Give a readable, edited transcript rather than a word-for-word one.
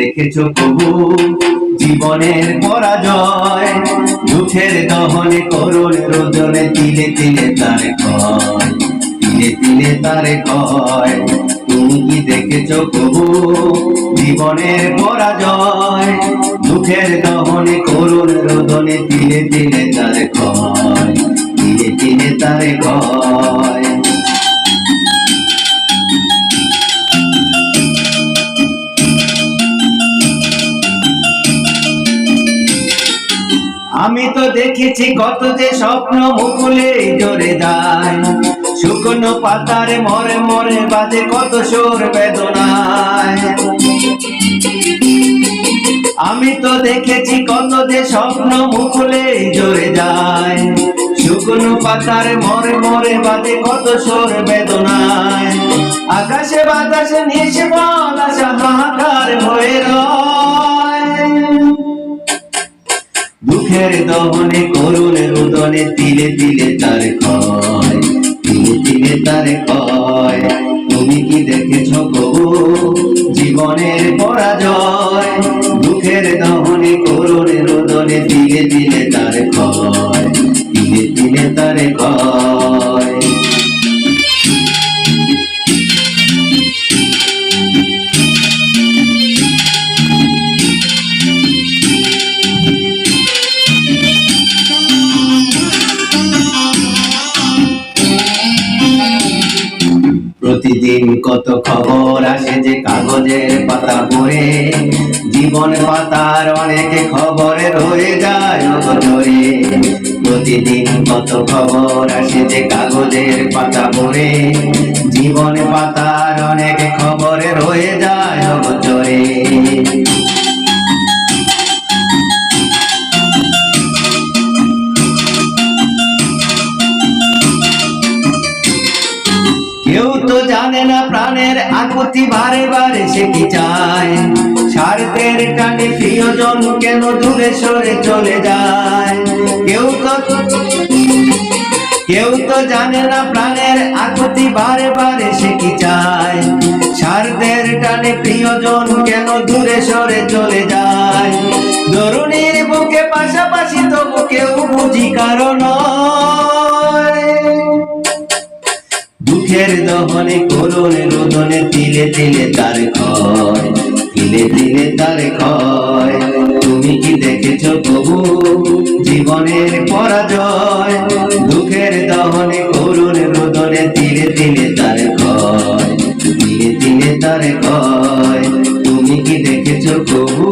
দেখেছো কবু জীবনের পরাজয়? দুঃখের দহনে করুণ রোদনে তিলে তিলে তার ক্ষয়, তিলে তিলে তার ক্ষয়। তুমি কি দেখেছো কবু জীবনের পরাজয়? দুঃখের দহনে করুণ রোদনে তিলে তিলে তার ক্ষয়, তিলে তিলে তার ক্ষয়। আমি তো দেখেছি কত যে স্বপ্ন মুকুলে ঝরে যায়, শুকনো পাতারে মরে মরে বাজে কত সুর বেদনায়। আমি তো দেখেছি কত যে স্বপ্ন মুকুলে ঝরে যায়, শুকনো পাতারে মরে মরে বাজে কত সুর বেদনায়। আকাশে বাতাসে নিষ্ফল আশা হাহাকার হয়ে রয়, দুঃখের দহনে করুণ রোদনে তিলে তিলে তার ক্ষয়, তিলে তিলে তার ক্ষয়। তুমি কি দেখেছো কবু জীবনের পরাজয়? দুঃখের দহনে করুণ রোদনে তিলে তিলে তার ক্ষয়, তিলে তিলে তার ক্ষয়। প্রতিদিন কত খবর আসে যে কাগজের পাতা পড়ে, জীবন পাতার অনেক খবরে রয়ে যায় নজরে। প্রতিদিন কত খবর আসে যে কাগজের পাতা পড়ে, জীবন পাতার অনেক খবরে রয়ে যায় নজরে। কেউ তো জানে না প্রাণের আকুতি বারে বারে সে কি চায়, স্বার্থের টানে প্রিয়জন কেন দূরে সরে চলে যায়। কেউ তো জানে না প্রাণের আকুতি বারে বারে সে কি চায়, স্বার্থের টানে প্রিয়জন কেন দূরে সরে চলে যায়। তরুণীর বুকে পাশাপাশি তবু কেউ বুঝি কারণ, দুঃখের দহনে করুণ রোদনে তিলে তিলে তার ক্ষয়, তিলে তিলে তার ক্ষয়। তুমি কি দেখেছো কবু জীবনের পরাজয়? দুঃখের দহনে করুণ রোদনে তিলে তিলে তার ক্ষয়, তিলে তিলে তার ক্ষয়। তুমি কি দেখেছো কবু?